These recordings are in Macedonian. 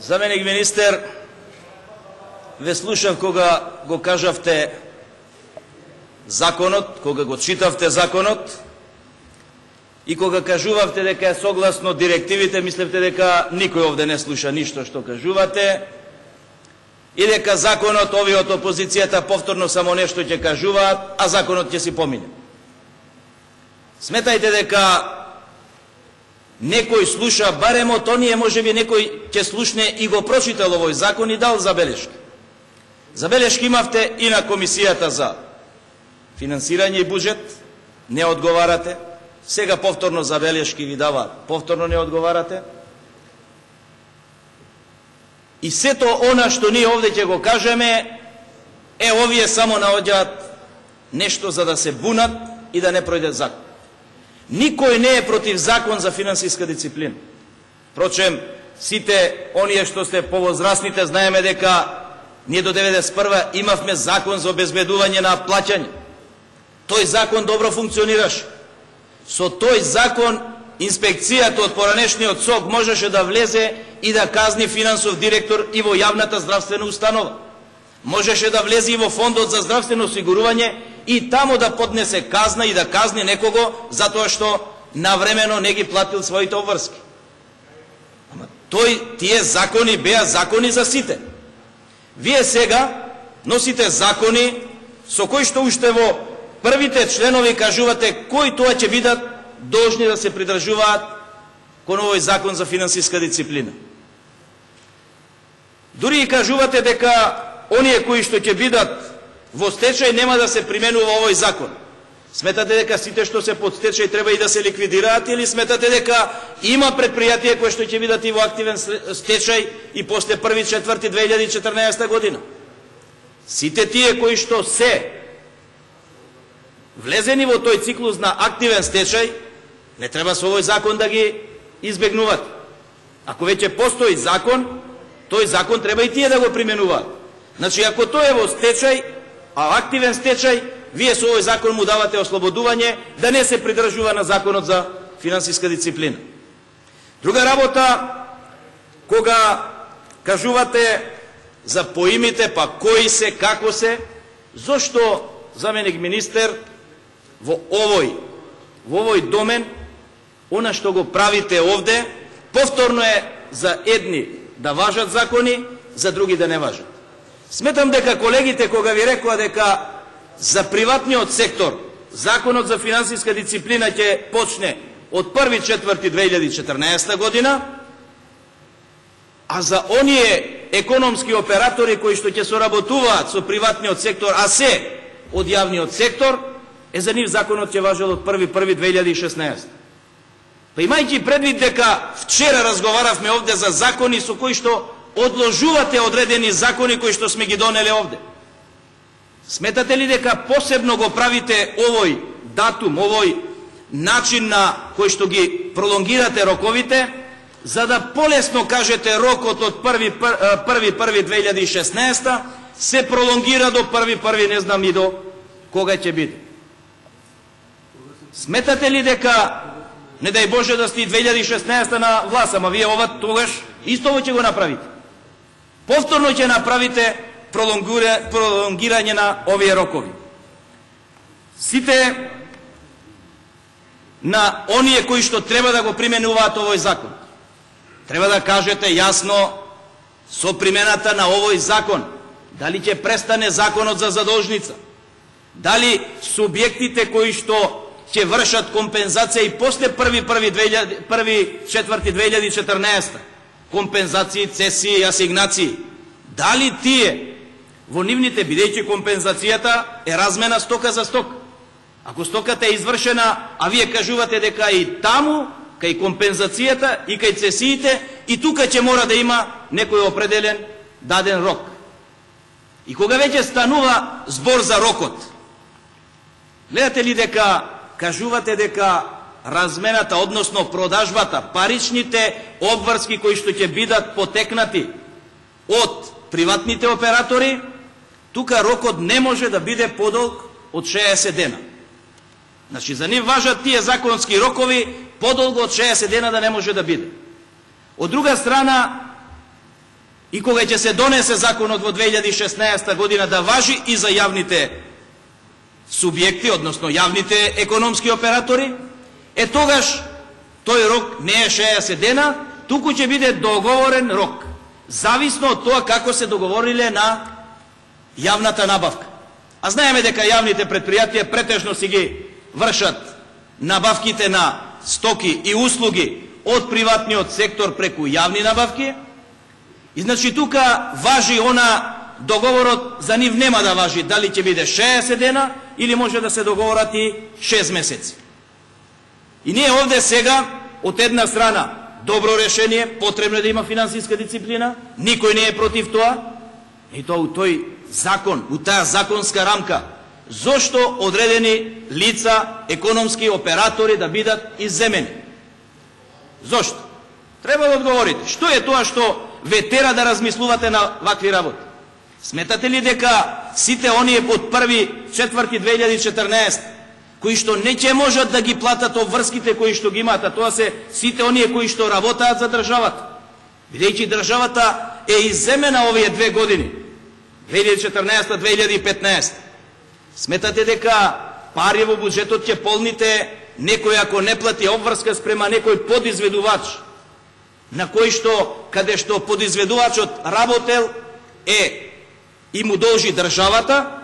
Заменик министер, ве слушав кога го кажавте законот, кога го читавте законот и кога кажувавте дека согласно директивите, мислевте дека никој овде не слуша ништо што кажувате и дека законот, овие од опозицијата повторно само нешто ќе кажуваат, а законот ќе си помине. Сметајте дека некој слуша, барем од оние, можеби некој ќе слушне и го прочитал овој закон и дал забелешки. Забелешки имавте и на Комисијата за финансирање и буџет, не одговарате. Сега повторно забелешки ви даваат, повторно не одговарате. И сето она што ние овде ќе го кажеме, овие само наоѓаат нешто за да се бунат и да не пројде закон. Никој не е против закон за финансиска дисциплина. Впрочем, сите оние што сте повозрастните знаеме дека ние до 91 имавме закон за обезбедување на плаќање. Тој закон добро функционираше. Со тој закон инспекцијата од поранешниот СОК можеше да влезе и да казни финансов директор и во јавната здравствена установа. Можеше да влезе и во фондот за здравствено осигурување и таму да поднесе казна и да казни некого затоа што навремено не ги платил своите обврски. Ама тие закони беа закони за сите. Вие сега носите закони со кои што уште во првите членови кажувате кои тоа ќе бидат должни да се придржуваат кон овој закон за финансиска дисциплина. Дури и кажувате дека оние кои што ќе бидат во стечај нема да се применува овој закон. Сметате дека сите што се под стечај треба и да се ликвидираат или сметате дека има предпријатија кои што ќе бидат и во активен стечај и после 1.4.2014 година? Сите тие кои што се влезени во тој циклус на активен стечај, не треба со овој закон да ги избегнуваат. Ако веќе постои закон, тој закон треба и тие да го применуваат. Значи, ако тој е во стечај, а активен стечај, вие со овој закон му давате ослободување да не се придржува на законот за финансиска дисциплина. Друга работа, кога кажувате за поимите, па кои се, како се, зошто заменик министер во овој домен, она што го правите овде, повторно е за едни да важат закони, за други да не важат. Сметам дека колегите кога ви рекоа дека за приватниот сектор законот за финансиска дисциплина ќе почне од 1.4.2014 година, а за оние економски оператори кои што ќе соработуваат со приватниот сектор, а се од јавниот сектор, за нив законот ќе важел од 1.1.2016. Па имајќи предвид дека вчера разговаравме овде за закони со кои што одложувате одредени закони кои што сме ги донеле овде. Сметате ли дека посебно го правите овој датум, овој начин на кој што ги пролонгирате роковите, за да полесно кажете рокот од 1.1.2016 се пролонгира до 1.1. не знам и до кога ќе биде? Сметате ли дека, не дај Боже да сте 2016 на власт, ама вие ова тогаш истово ќе го направите? Повторно ќе направите пролонгирање на овие рокови. Сите на оние кои што треба да го применуваат овој закон, треба да кажете јасно со примената на овој закон, дали ќе престане законот за задолжница, дали субјектите кои што ќе вршат компензација и после 1.4.2014, компензации, цесии и асигнации, дали тие во нивните, бидејќи компензацијата е размена стока за стока. Ако стоката е извршена, а вие кажувате дека и таму, кај компензацијата и кај цесиите, и тука ќе мора да има некој определен даден рок. И кога веќе станува збор за рокот, гледате ли дека кажувате дека размената, односно продажбата, паричните обврски кои што ќе бидат потекнати од приватните оператори, тука рокот не може да биде подолг од 60 дена. Значи, за нив важат тие законски рокови, подолго од 60 дена да не може да биде. Од друга страна, и кога ќе се донесе законот во 2016 година да важи и за јавните субјекти, односно јавните економски оператори, тогаш тој рок не е 60 дена, туку ќе биде договорен рок, зависно од тоа како се договориле на јавната набавка. А знаеме дека јавните предпријатија претежно си ги вршат набавките на стоки и услуги од приватниот сектор преку јавни набавки. И значи тука важи она договорот, за нив нема да важи дали ќе биде 60 дена или може да се договорат и 6 месеци. И ние овде сега, од една страна, добро решение, потребно е да има финансиска дисциплина, никој не е против тоа, и тоа у тој закон, у таа законска рамка, зошто одредени лица, економски оператори да бидат изземени? Зошто? Треба да одговорите. Што е тоа што ве тера да размислувате на вакви работи? Сметате ли дека сите оние од 1.4.2014 кои што не ќе можат да ги платат обврските кои што ги имаат, а тоа се сите оние кои што работаат за државата, бидејќи државата е изземена овие 2 години, 2014-2015, сметате дека пари во буџетот ќе полните некој ако не плати обврска спрема некој подизведувач, на кој што, каде што подизведувачот работел и му должи државата,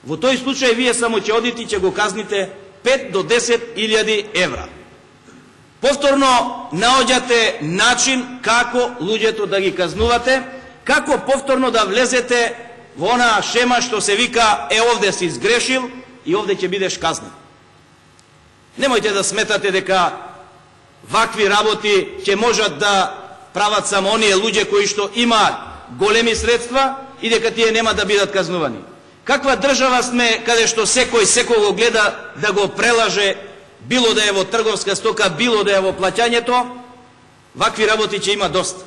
во тој случај вие само ќе одите и ќе го казните 5 до 10.000 евра. Повторно наоѓате начин како луѓето да ги казнувате, како повторно да влезете во онаа шема што се вика овде си изгрешил и овде ќе бидеш казнен. Немојте да сметате дека вакви работи ќе можат да прават само оние луѓе кои што имаат големи средства и дека тие нема да бидат казнувани. Каква држава сме каде што секој секого гледа да го прелаже, било да е во трговска стока, било да е во плаќањето, вакви работи ќе има доста.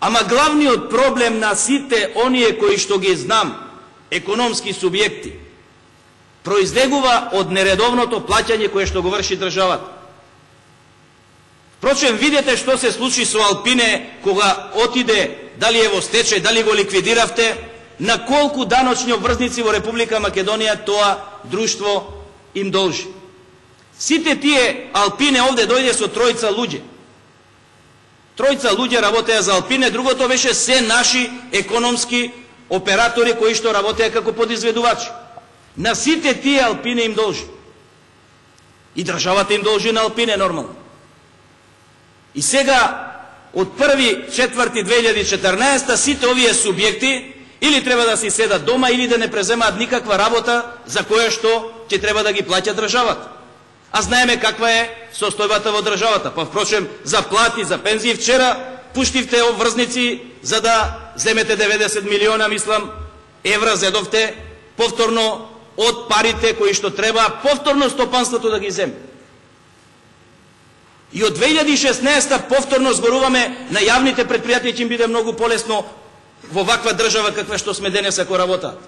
Ама главниот проблем на сите оние кои што ги знам, економски субјекти, произлегува од нередовното плаќање кое што го врши државата. Впрочем, видете што се случи со Алпине кога отиде, дали е во стечај, дали го ликвидиравте, на колку даночни обврзници во Република Македонија тоа друштво им должи. Сите тие Алпине овде дојде со тројца луѓе. Тројца луѓе работеа за Алпине, другото беше се наши економски оператори кои што работеа како подизведувачи. На сите тие Алпине им должи. И државата им должи на Алпине нормално. И сега, од 1.4.2014 сите овие субјекти или треба да си седат дома, или да не преземаат никаква работа за која што ќе треба да ги плаќа државата. А знаеме каква е состојбата во државата. Па впрочем, за плати, за пензии, вчера пуштивте обврзници за да земете 90 милиона, мислам, евра зедовте, повторно од парите кои што треба, повторно стопанството да ги земе. И од 2016 повторно зборуваме на јавните предпријатија ќе им биде многу полесно во ваква држава каква што сме денес ако работаат.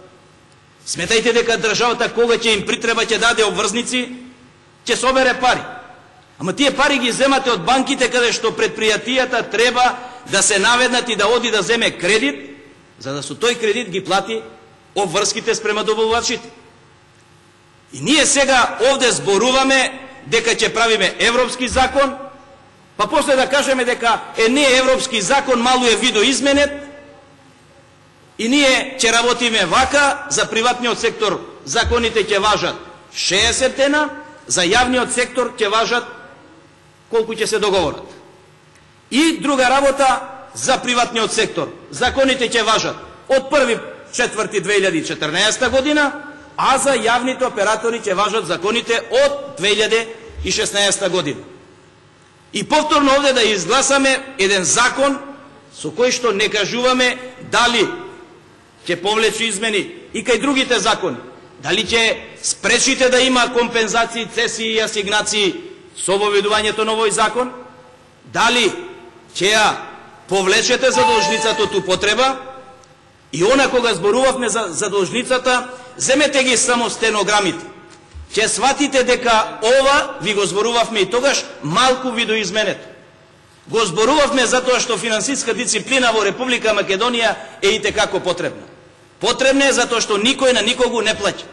Сметајте дека државата кога ќе им притреба ќе даде обврзници, ќе собере пари. Ама тие пари ги земате од банките каде што предпријатијата треба да се наведнат и да оди да земе кредит, за да со тој кредит ги плати обврските спрема добавувачите. И ние сега овде зборуваме дека ќе правиме европски закон, па после да кажеме дека не е европски закон, малу е видоизменет, и ние ќе работиме вака, за приватниот сектор законите ќе важат 60 дена, за јавниот сектор ќе важат колку ќе се договорат. И друга работа за приватниот сектор. Законите ќе важат од 1.4.2014 година, а за јавните оператори ќе важат законите од 2016 година. И повторно овде да изгласаме еден закон со кој што не кажуваме дали ќе повлече измени и кај другите закони. Дали ќе спречите да има компензации, цесии и асигнации со воведувањето на овој закон? Дали ќе ја повлечете задолжницата од употреба? И она кога зборувавме за задолжницата, земете ги само стенограмите. Ќе сватите дека ова, ви го зборувавме и тогаш, малку видоизменето. го зборувавме затоа што финансиска дисциплина во Република Македонија е и текако потребна. Потребна е затоа што никој на никого не плаќа.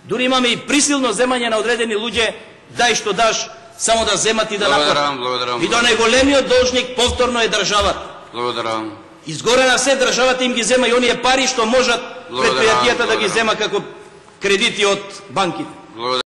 Дури имаме и присилно земање на одредени луѓе, дај што даш, само да земат и да нападат. И до најголемиот должник повторно е државата. Изгоре на се државата им ги зема и оние пари што можат предпријатијата да ги зема како кредити од банките.